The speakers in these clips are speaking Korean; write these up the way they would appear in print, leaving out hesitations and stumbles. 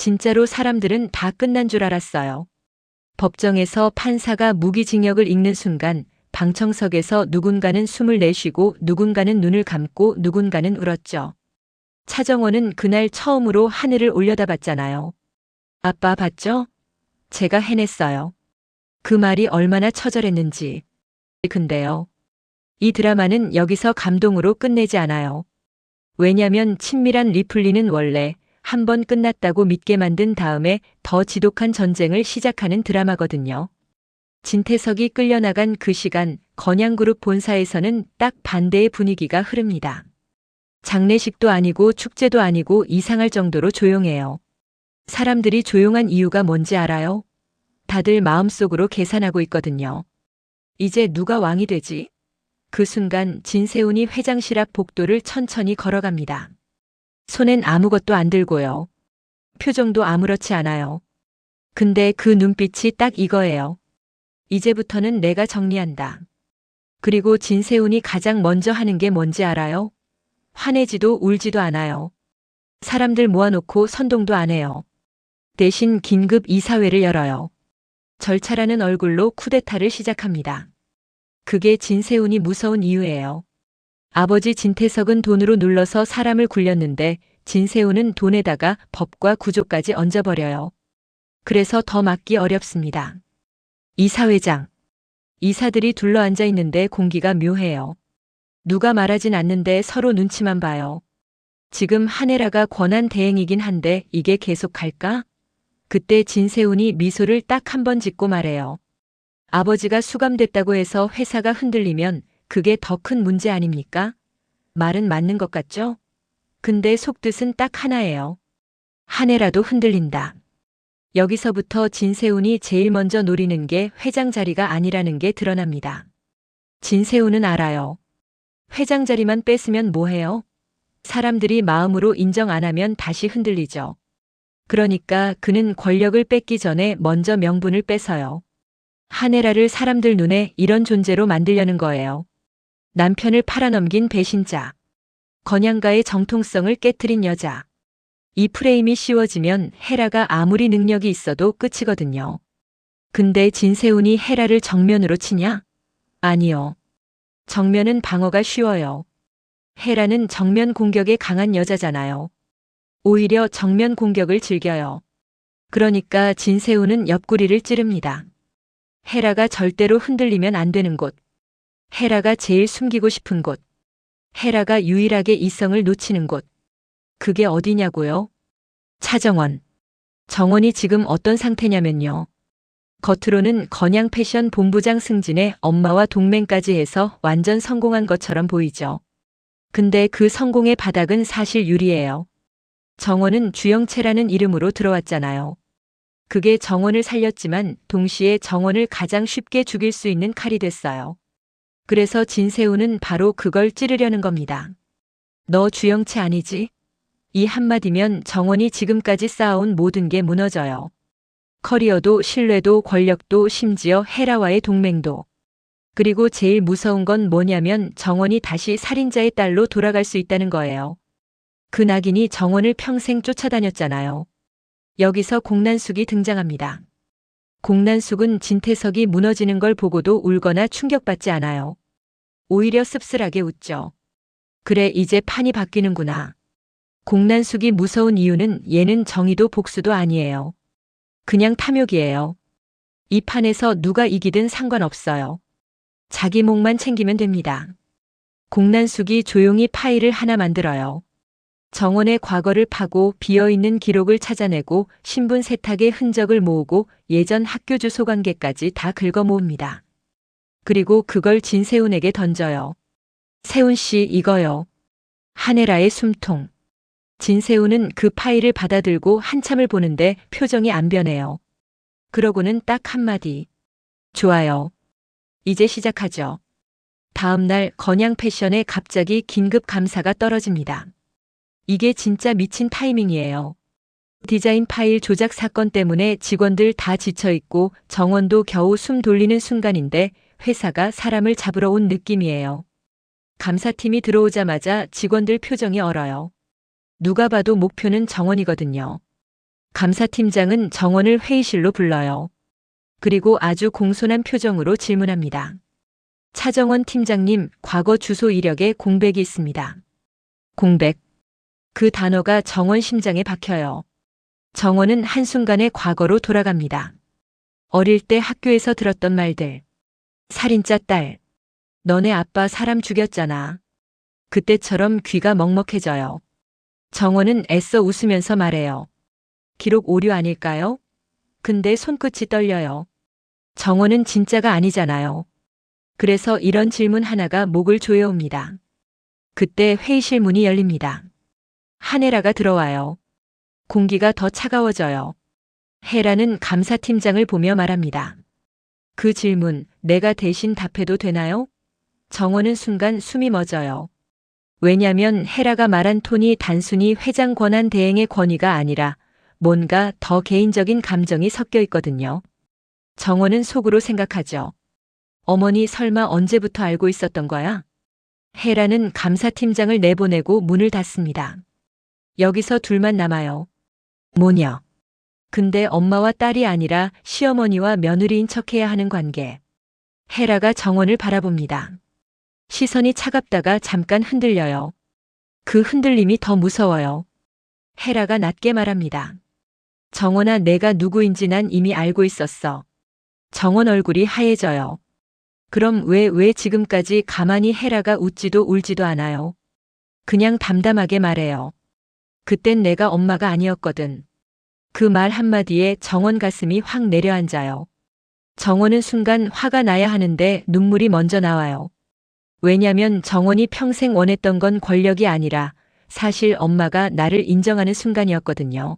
진짜로 사람들은 다 끝난 줄 알았어요. 법정에서 판사가 무기징역을 읽는 순간 방청석에서 누군가는 숨을 내쉬고 누군가는 눈을 감고 누군가는 울었죠. 차정원은 그날 처음으로 하늘을 올려다봤잖아요. 아빠 봤죠? 제가 해냈어요. 그 말이 얼마나 처절했는지. 근데요. 이 드라마는 여기서 감동으로 끝내지 않아요. 왜냐면 친밀한 리플리는 원래 한 번 끝났다고 믿게 만든 다음에 더 지독한 전쟁을 시작하는 드라마거든요. 진태석이 끌려나간 그 시간 건양그룹 본사에서는 딱 반대의 분위기가 흐릅니다. 장례식도 아니고 축제도 아니고 이상할 정도로 조용해요. 사람들이 조용한 이유가 뭔지 알아요? 다들 마음속으로 계산하고 있거든요. 이제 누가 왕이 되지? 그 순간 진세훈이 회장실 앞 복도를 천천히 걸어갑니다. 손엔 아무것도 안 들고요. 표정도 아무렇지 않아요. 근데 그 눈빛이 딱 이거예요. 이제부터는 내가 정리한다. 그리고 진세훈이 가장 먼저 하는 게 뭔지 알아요? 화내지도 울지도 않아요. 사람들 모아놓고 선동도 안 해요. 대신 긴급 이사회를 열어요. 절차라는 얼굴로 쿠데타를 시작합니다. 그게 진세훈이 무서운 이유예요. 아버지 진태석은 돈으로 눌러서 사람을 굴렸는데 진세훈은 돈에다가 법과 구조까지 얹어버려요. 그래서 더 막기 어렵습니다. 이사회장. 이사들이 둘러앉아 있는데 공기가 묘해요. 누가 말하진 않는데 서로 눈치만 봐요. 지금 한혜라가 권한 대행이긴 한데 이게 계속 갈까? 그때 진세훈이 미소를 딱 한 번 짓고 말해요. 아버지가 수감됐다고 해서 회사가 흔들리면 그게 더 큰 문제 아닙니까? 말은 맞는 것 같죠? 근데 속뜻은 딱 하나예요. 한혜라도 흔들린다. 여기서부터 진세훈이 제일 먼저 노리는 게 회장 자리가 아니라는 게 드러납니다. 진세훈은 알아요. 회장 자리만 뺏으면 뭐해요? 사람들이 마음으로 인정 안 하면 다시 흔들리죠. 그러니까 그는 권력을 뺏기 전에 먼저 명분을 뺏어요. 한혜라를 사람들 눈에 이런 존재로 만들려는 거예요. 남편을 팔아넘긴 배신자. 건양가의 정통성을 깨트린 여자. 이 프레임이 씌워지면 헤라가 아무리 능력이 있어도 끝이거든요. 근데 진세훈이 헤라를 정면으로 치냐? 아니요. 정면은 방어가 쉬워요. 헤라는 정면 공격에 강한 여자잖아요. 오히려 정면 공격을 즐겨요. 그러니까 진세훈은 옆구리를 찌릅니다. 헤라가 절대로 흔들리면 안 되는 곳. 헤라가 제일 숨기고 싶은 곳. 헤라가 유일하게 이성을 놓치는 곳. 그게 어디냐고요? 차정원. 정원이 지금 어떤 상태냐면요. 겉으로는 건양 패션 본부장 승진에 엄마와 동맹까지 해서 완전 성공한 것처럼 보이죠. 근데 그 성공의 바닥은 사실 유리예요. 정원은 주영채라는 이름으로 들어왔잖아요. 그게 정원을 살렸지만 동시에 정원을 가장 쉽게 죽일 수 있는 칼이 됐어요. 그래서 진세훈은 바로 그걸 찌르려는 겁니다. 너 주영채 아니지? 이 한마디면 정원이 지금까지 쌓아온 모든 게 무너져요. 커리어도 신뢰도 권력도 심지어 헤라와의 동맹도. 그리고 제일 무서운 건 뭐냐면 정원이 다시 살인자의 딸로 돌아갈 수 있다는 거예요. 그 낙인이 정원을 평생 쫓아다녔잖아요. 여기서 공난숙이 등장합니다. 공난숙은 진태석이 무너지는 걸 보고도 울거나 충격받지 않아요. 오히려 씁쓸하게 웃죠. 그래 이제 판이 바뀌는구나. 공난숙이 무서운 이유는 얘는 정의도 복수도 아니에요. 그냥 탐욕이에요. 이 판에서 누가 이기든 상관없어요. 자기 목만 챙기면 됩니다. 공난숙이 조용히 파일을 하나 만들어요. 정원의 과거를 파고 비어있는 기록을 찾아내고 신분 세탁의 흔적을 모으고 예전 학교 주소 관계까지 다 긁어 모읍니다. 그리고 그걸 진세훈에게 던져요. 세훈 씨 이거요. 한혜라의 숨통. 진세훈은 그 파일을 받아들고 한참을 보는데 표정이 안 변해요. 그러고는 딱 한마디. 좋아요. 이제 시작하죠. 다음 날 건양 패션에 갑자기 긴급 감사가 떨어집니다. 이게 진짜 미친 타이밍이에요. 디자인 파일 조작 사건 때문에 직원들 다 지쳐있고 정원도 겨우 숨 돌리는 순간인데 회사가 사람을 잡으러 온 느낌이에요. 감사팀이 들어오자마자 직원들 표정이 얼어요. 누가 봐도 목표는 정원이거든요. 감사팀장은 정원을 회의실로 불러요. 그리고 아주 공손한 표정으로 질문합니다. 차정원 팀장님, 과거 주소 이력에 공백이 있습니다. 공백. 그 단어가 정원 심장에 박혀요. 정원은 한순간에 과거로 돌아갑니다. 어릴 때 학교에서 들었던 말들. 살인자 딸. 너네 아빠 사람 죽였잖아. 그때처럼 귀가 먹먹해져요. 정원은 애써 웃으면서 말해요. 기록 오류 아닐까요? 근데 손끝이 떨려요. 정원은 진짜가 아니잖아요. 그래서 이런 질문 하나가 목을 조여옵니다. 그때 회의실 문이 열립니다. 한혜라가 들어와요. 공기가 더 차가워져요. 혜라는 감사팀장을 보며 말합니다. 그 질문 내가 대신 답해도 되나요? 정원은 순간 숨이 멎어요. 왜냐면 혜라가 말한 톤이 단순히 회장 권한 대행의 권위가 아니라 뭔가 더 개인적인 감정이 섞여 있거든요. 정원은 속으로 생각하죠. 어머니 설마 언제부터 알고 있었던 거야? 혜라는 감사팀장을 내보내고 문을 닫습니다. 여기서 둘만 남아요. 뭐냐? 근데 엄마와 딸이 아니라 시어머니와 며느리인 척해야 하는 관계. 혜라가 정원을 바라봅니다. 시선이 차갑다가 잠깐 흔들려요. 그 흔들림이 더 무서워요. 혜라가 낮게 말합니다. 정원아, 내가 누구인지 난 이미 알고 있었어. 정원 얼굴이 하얘져요. 그럼 왜 지금까지 가만히 혜라가 웃지도 울지도 않아요? 그냥 담담하게 말해요. 그땐 내가 엄마가 아니었거든. 그 말 한마디에 정원 가슴이 확 내려앉아요. 정원은 순간 화가 나야 하는데 눈물이 먼저 나와요. 왜냐면 정원이 평생 원했던 건 권력이 아니라 사실 엄마가 나를 인정하는 순간이었거든요.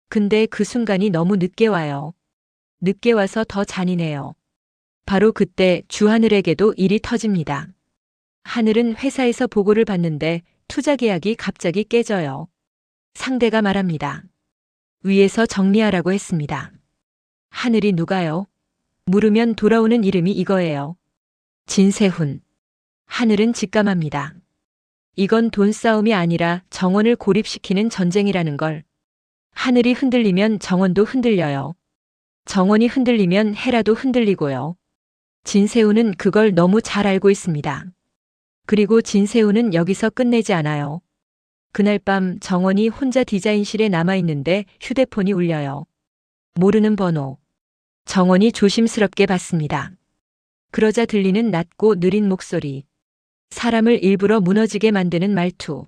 근데 그 순간이 너무 늦게 와요. 늦게 와서 더 잔인해요. 바로 그때 주하늘에게도 일이 터집니다. 하늘은 회사에서 보고를 받는데 투자 계약이 갑자기 깨져요. 상대가 말합니다. 위에서 정리하라고 했습니다. 하늘이 누가요? 물으면 돌아오는 이름이 이거예요. 진세훈. 하늘은 직감합니다. 이건 돈 싸움이 아니라 정원을 고립시키는 전쟁이라는 걸. 하늘이 흔들리면 정원도 흔들려요. 정원이 흔들리면 혜라도 흔들리고요. 진세훈은 그걸 너무 잘 알고 있습니다. 그리고 진세훈은 여기서 끝내지 않아요. 그날 밤 정원이 혼자 디자인실에 남아있는데 휴대폰이 울려요. 모르는 번호. 정원이 조심스럽게 받습니다. 그러자 들리는 낮고 느린 목소리. 사람을 일부러 무너지게 만드는 말투.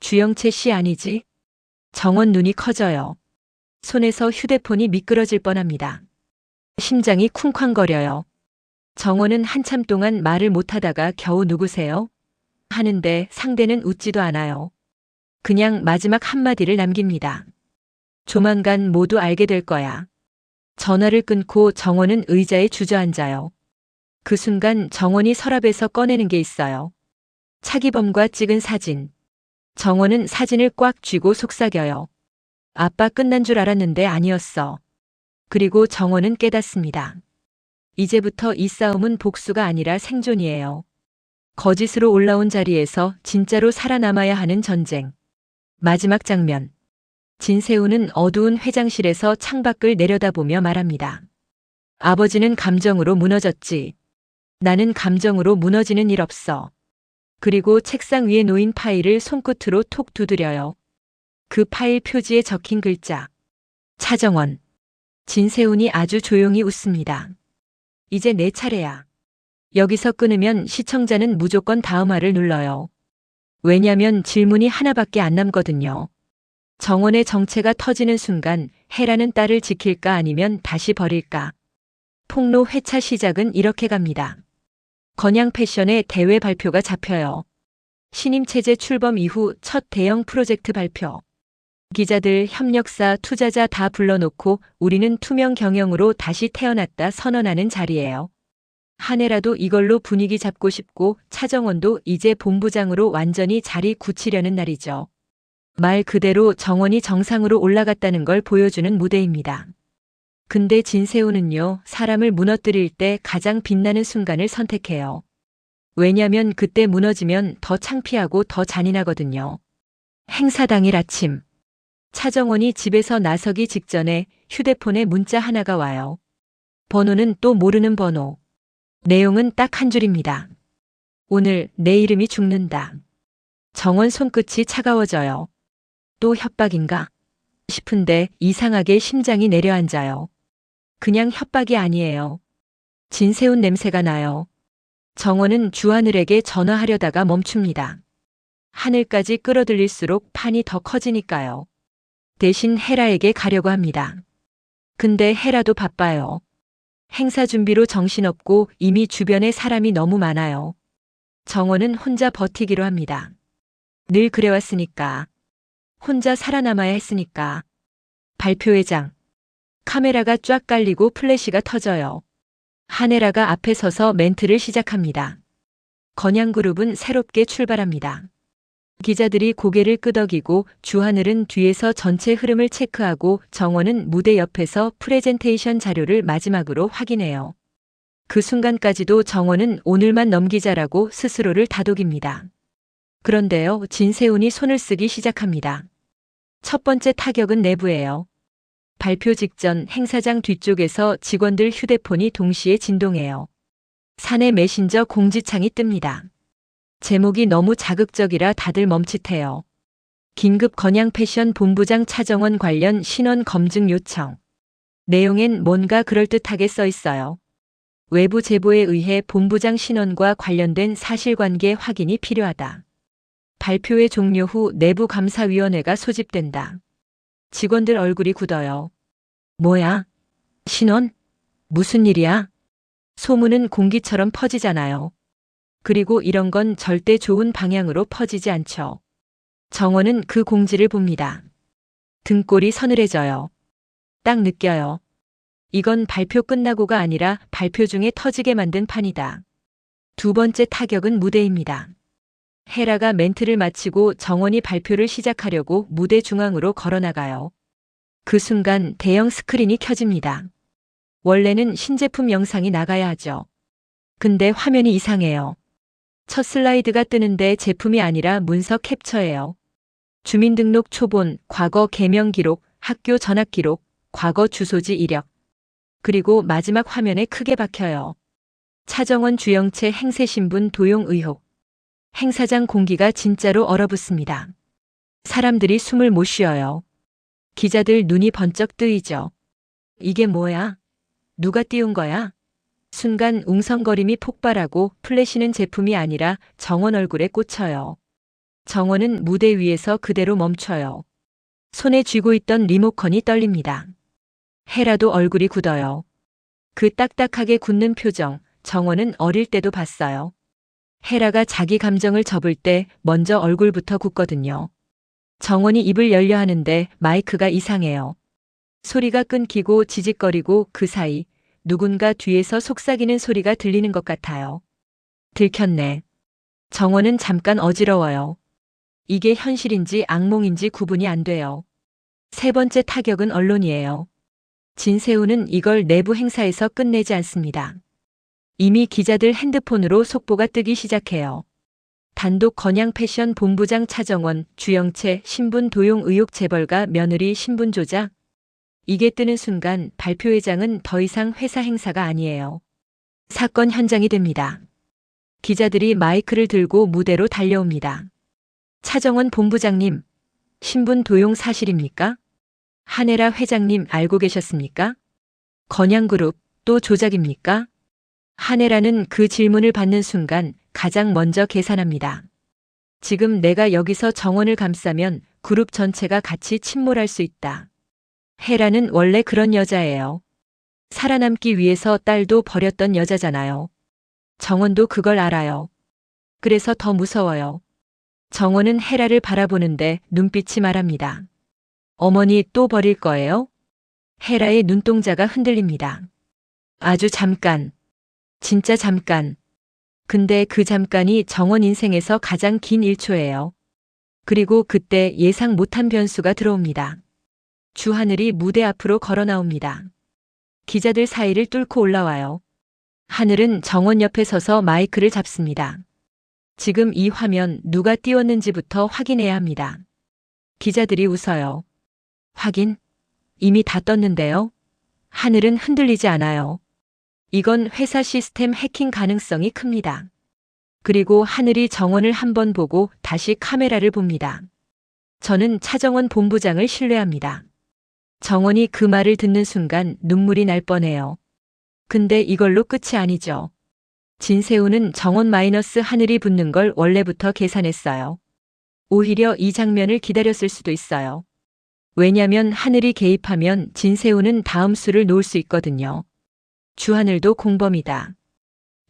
주영채 씨 아니지? 정원 눈이 커져요. 손에서 휴대폰이 미끄러질 뻔합니다. 심장이 쿵쾅거려요. 정원은 한참 동안 말을 못하다가 겨우 누구세요? 하는데 상대는 웃지도 않아요. 그냥 마지막 한마디를 남깁니다. 조만간 모두 알게 될 거야. 전화를 끊고 정원은 의자에 주저앉아요. 그 순간 정원이 서랍에서 꺼내는 게 있어요. 차기범과 찍은 사진. 정원은 사진을 꽉 쥐고 속삭여요. 아빠 끝난 줄 알았는데 아니었어. 그리고 정원은 깨닫습니다. 이제부터 이 싸움은 복수가 아니라 생존이에요. 거짓으로 올라온 자리에서 진짜로 살아남아야 하는 전쟁. 마지막 장면. 진세훈은 어두운 회장실에서 창밖을 내려다보며 말합니다. 아버지는 감정으로 무너졌지. 나는 감정으로 무너지는 일 없어. 그리고 책상 위에 놓인 파일을 손끝으로 톡 두드려요. 그 파일 표지에 적힌 글자. 차정원. 진세훈이 아주 조용히 웃습니다. 이제 내 차례야. 여기서 끊으면 시청자는 무조건 다음화를 눌러요. 왜냐면 질문이 하나밖에 안 남거든요. 정원의 정체가 터지는 순간 혜라는 딸을 지킬까 아니면 다시 버릴까. 폭로 회차 시작은 이렇게 갑니다. 건양 패션의 대회 발표가 잡혀요. 신임 체제 출범 이후 첫 대형 프로젝트 발표. 기자들, 협력사, 투자자 다 불러놓고 우리는 투명 경영으로 다시 태어났다 선언하는 자리예요. 한 해라도 이걸로 분위기 잡고 싶고 차정원도 이제 본부장으로 완전히 자리 굳히려는 날이죠. 말 그대로 정원이 정상으로 올라갔다는 걸 보여주는 무대입니다. 근데 진세훈은요, 사람을 무너뜨릴 때 가장 빛나는 순간을 선택해요. 왜냐면 그때 무너지면 더 창피하고 더 잔인하거든요. 행사 당일 아침. 차정원이 집에서 나서기 직전에 휴대폰에 문자 하나가 와요. 번호는 또 모르는 번호. 내용은 딱 한 줄입니다. 오늘 내 이름이 죽는다. 정원 손끝이 차가워져요. 또 협박인가 싶은데 이상하게 심장이 내려앉아요. 그냥 협박이 아니에요. 진세훈 냄새가 나요. 정원은 주하늘에게 전화하려다가 멈춥니다. 하늘까지 끌어들일수록 판이 더 커지니까요. 대신 헤라에게 가려고 합니다. 근데 헤라도 바빠요. 행사 준비로 정신없고 이미 주변에 사람이 너무 많아요. 정원은 혼자 버티기로 합니다. 늘 그래왔으니까. 혼자 살아남아야 했으니까. 발표회장. 카메라가 쫙 깔리고 플래시가 터져요. 한혜라가 앞에 서서 멘트를 시작합니다. 건양그룹은 새롭게 출발합니다. 기자들이 고개를 끄덕이고 주하늘은 뒤에서 전체 흐름을 체크하고 정원은 무대 옆에서 프레젠테이션 자료를 마지막으로 확인해요. 그 순간까지도 정원은 오늘만 넘기자라고 스스로를 다독입니다. 그런데요, 진세훈이 손을 쓰기 시작합니다. 첫 번째 타격은 내부예요. 발표 직전 행사장 뒤쪽에서 직원들 휴대폰이 동시에 진동해요. 사내 메신저 공지창이 뜹니다. 제목이 너무 자극적이라 다들 멈칫해요. 긴급 건양 패션 본부장 차정원 관련 신원 검증 요청. 내용엔 뭔가 그럴듯하게 써 있어요. 외부 제보에 의해 본부장 신원과 관련된 사실관계 확인이 필요하다. 발표회 종료 후 내부감사위원회가 소집된다. 직원들 얼굴이 굳어요. 뭐야? 신원? 무슨 일이야? 소문은 공기처럼 퍼지잖아요. 그리고 이런 건 절대 좋은 방향으로 퍼지지 않죠. 정원은 그 공지를 봅니다. 등골이 서늘해져요. 딱 느껴요. 이건 발표 끝나고가 아니라 발표 중에 터지게 만든 판이다. 두 번째 타격은 무대입니다. 헤라가 멘트를 마치고 정원이 발표를 시작하려고 무대 중앙으로 걸어나가요. 그 순간 대형 스크린이 켜집니다. 원래는 신제품 영상이 나가야 하죠. 근데 화면이 이상해요. 첫 슬라이드가 뜨는데 제품이 아니라 문서 캡처예요. 주민등록 초본, 과거 개명 기록, 학교 전학 기록, 과거 주소지 이력. 그리고 마지막 화면에 크게 박혀요. 차정원 주영채 행세신분 도용 의혹. 행사장 공기가 진짜로 얼어붙습니다. 사람들이 숨을 못 쉬어요. 기자들 눈이 번쩍 뜨이죠. 이게 뭐야? 누가 띄운 거야? 순간 웅성거림이 폭발하고 플래시는 제품이 아니라 정원 얼굴에 꽂혀요. 정원은 무대 위에서 그대로 멈춰요. 손에 쥐고 있던 리모컨이 떨립니다. 헤라도 얼굴이 굳어요. 그 딱딱하게 굳는 표정, 정원은 어릴 때도 봤어요. 헤라가 자기 감정을 접을 때 먼저 얼굴부터 굳거든요. 정원이 입을 열려 하는데 마이크가 이상해요. 소리가 끊기고 지직거리고 그 사이 누군가 뒤에서 속삭이는 소리가 들리는 것 같아요. 들켰네. 정원은 잠깐 어지러워요. 이게 현실인지 악몽인지 구분이 안 돼요. 세 번째 타격은 언론이에요. 진세훈은 이걸 내부 행사에서 끝내지 않습니다. 이미 기자들 핸드폰으로 속보가 뜨기 시작해요. 단독 건양 패션 본부장 차정원, 주영채, 신분 도용 의혹 재벌가 며느리 신분 조작. 이게 뜨는 순간 발표회장은 더 이상 회사 행사가 아니에요. 사건 현장이 됩니다. 기자들이 마이크를 들고 무대로 달려옵니다. 차정원 본부장님, 신분 도용 사실입니까? 한혜라 회장님 알고 계셨습니까? 건양그룹 또 조작입니까? 한혜라는 그 질문을 받는 순간 가장 먼저 계산합니다. 지금 내가 여기서 정원을 감싸면 그룹 전체가 같이 침몰할 수 있다. 헤라는 원래 그런 여자예요. 살아남기 위해서 딸도 버렸던 여자잖아요. 정원도 그걸 알아요. 그래서 더 무서워요. 정원은 헤라를 바라보는데 눈빛이 말합니다. 어머니 또 버릴 거예요? 헤라의 눈동자가 흔들립니다. 아주 잠깐. 진짜 잠깐. 근데 그 잠깐이 정원 인생에서 가장 긴 1초예요. 그리고 그때 예상 못한 변수가 들어옵니다. 주하늘이 무대 앞으로 걸어 나옵니다. 기자들 사이를 뚫고 올라와요. 하늘은 정원 옆에 서서 마이크를 잡습니다. 지금 이 화면 누가 띄웠는지부터 확인해야 합니다. 기자들이 웃어요. 확인. 이미 다 떴는데요. 하늘은 흔들리지 않아요. 이건 회사 시스템 해킹 가능성이 큽니다. 그리고 하늘이 정원을 한번 보고 다시 카메라를 봅니다. 저는 차정원 본부장을 신뢰합니다. 정원이 그 말을 듣는 순간 눈물이 날 뻔해요. 근데 이걸로 끝이 아니죠. 진세우는 정원 마이너스 하늘이 붙는 걸 원래부터 계산했어요. 오히려 이 장면을 기다렸을 수도 있어요. 왜냐면 하늘이 개입하면 진세우는 다음 수를 놓을 수 있거든요. 주하늘도 공범이다.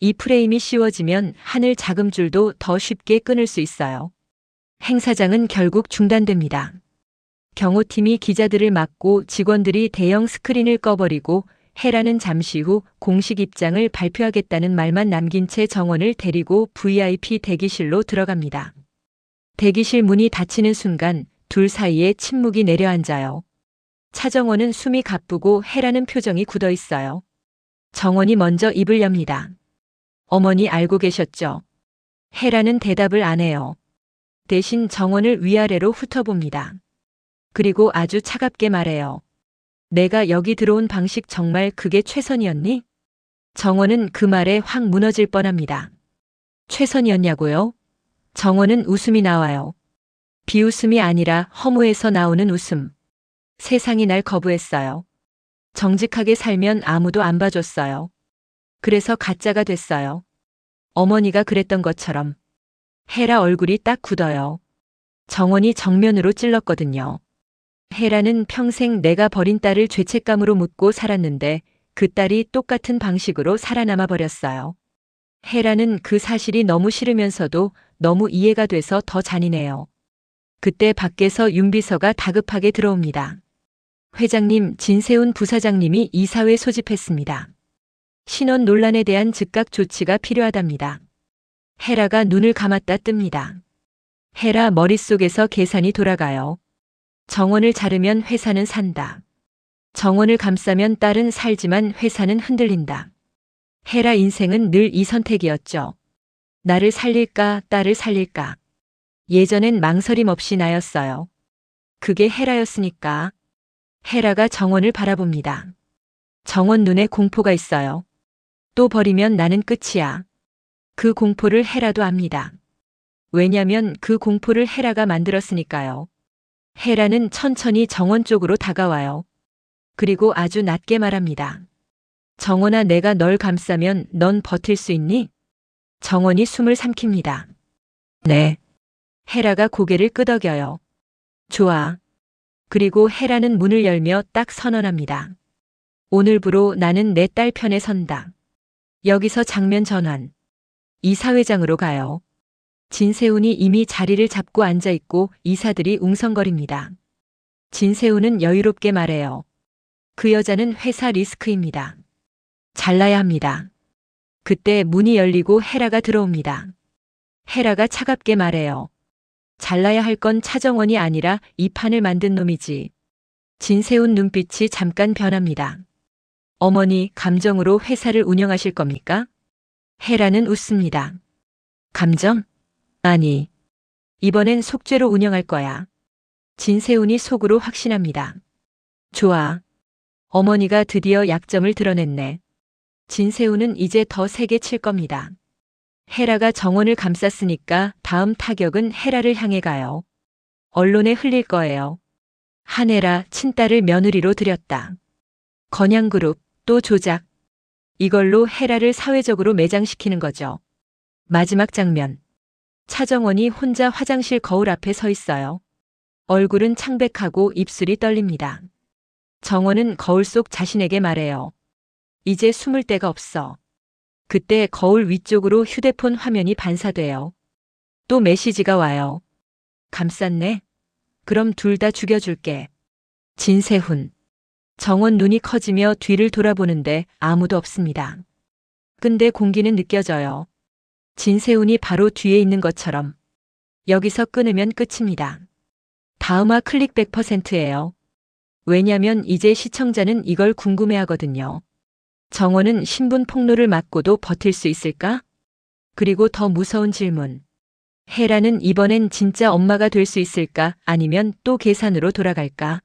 이 프레임이 씌워지면 하늘 자금줄도 더 쉽게 끊을 수 있어요. 행사장은 결국 중단됩니다. 경호팀이 기자들을 막고 직원들이 대형 스크린을 꺼버리고 헤라는 잠시 후 공식 입장을 발표하겠다는 말만 남긴 채 정원을 데리고 VIP 대기실로 들어갑니다. 대기실 문이 닫히는 순간 둘 사이에 침묵이 내려앉아요. 차정원은 숨이 가쁘고 헤라는 표정이 굳어 있어요. 정원이 먼저 입을 엽니다. 어머니 알고 계셨죠? 헤라는 대답을 안 해요. 대신 정원을 위아래로 훑어봅니다. 그리고 아주 차갑게 말해요. 내가 여기 들어온 방식 정말 그게 최선이었니? 정원은 그 말에 확 무너질 뻔합니다. 최선이었냐고요? 정원은 웃음이 나와요. 비웃음이 아니라 허무에서 나오는 웃음. 세상이 날 거부했어요. 정직하게 살면 아무도 안 봐줬어요. 그래서 가짜가 됐어요. 어머니가 그랬던 것처럼. 헤라 얼굴이 딱 굳어요. 정원이 정면으로 찔렀거든요. 헤라는 평생 내가 버린 딸을 죄책감으로 묻고 살았는데 그 딸이 똑같은 방식으로 살아남아 버렸어요. 헤라는 그 사실이 너무 싫으면서도 너무 이해가 돼서 더 잔인해요. 그때 밖에서 윤 비서가 다급하게 들어옵니다. 회장님, 진세훈 부사장님이 이사회 소집했습니다. 신원 논란에 대한 즉각 조치가 필요하답니다. 헤라가 눈을 감았다 뜹니다. 헤라 머릿속에서 계산이 돌아가요. 정원을 자르면 회사는 산다. 정원을 감싸면 딸은 살지만 회사는 흔들린다. 헤라 인생은 늘 이 선택이었죠. 나를 살릴까, 딸을 살릴까. 예전엔 망설임 없이 나였어요. 그게 헤라였으니까. 헤라가 정원을 바라봅니다. 정원 눈에 공포가 있어요. 또 버리면 나는 끝이야. 그 공포를 헤라도 압니다. 왜냐면 그 공포를 헤라가 만들었으니까요. 헤라는 천천히 정원 쪽으로 다가와요. 그리고 아주 낮게 말합니다. 정원아, 내가 널 감싸면 넌 버틸 수 있니? 정원이 숨을 삼킵니다. 네. 헤라가 고개를 끄덕여요. 좋아. 그리고 헤라는 문을 열며 딱 선언합니다. 오늘부로 나는 내 딸 편에 선다. 여기서 장면 전환. 이사회장으로 가요. 진세훈이 이미 자리를 잡고 앉아있고 이사들이 웅성거립니다. 진세훈은 여유롭게 말해요. 그 여자는 회사 리스크입니다. 잘라야 합니다. 그때 문이 열리고 헤라가 들어옵니다. 헤라가 차갑게 말해요. 잘라야 할 건 차정원이 아니라 이 판을 만든 놈이지. 진세훈 눈빛이 잠깐 변합니다. 어머니, 감정으로 회사를 운영하실 겁니까? 헤라는 웃습니다. 감정? 아니. 이번엔 속죄로 운영할 거야. 진세훈이 속으로 확신합니다. 좋아. 어머니가 드디어 약점을 드러냈네. 진세훈은 이제 더 세게 칠 겁니다. 헤라가 정원을 감쌌으니까 다음 타격은 헤라를 향해 가요. 언론에 흘릴 거예요. 한헤라 친딸을 며느리로 들였다. 건양그룹 또 조작. 이걸로 헤라를 사회적으로 매장시키는 거죠. 마지막 장면. 차정원이 혼자 화장실 거울 앞에 서 있어요. 얼굴은 창백하고 입술이 떨립니다. 정원은 거울 속 자신에게 말해요. 이제 숨을 데가 없어. 그때 거울 위쪽으로 휴대폰 화면이 반사돼요. 또 메시지가 와요. 감쌌네? 그럼 둘 다 죽여줄게. 진세훈. 정원 눈이 커지며 뒤를 돌아보는데 아무도 없습니다. 근데 공기는 느껴져요. 진세훈이 바로 뒤에 있는 것처럼. 여기서 끊으면 끝입니다. 다음화 클릭 100%예요. 왜냐면 이제 시청자는 이걸 궁금해하거든요. 정원은 신분 폭로를 맞고도 버틸 수 있을까? 그리고 더 무서운 질문. 헤라는 이번엔 진짜 엄마가 될 수 있을까? 아니면 또 계산으로 돌아갈까?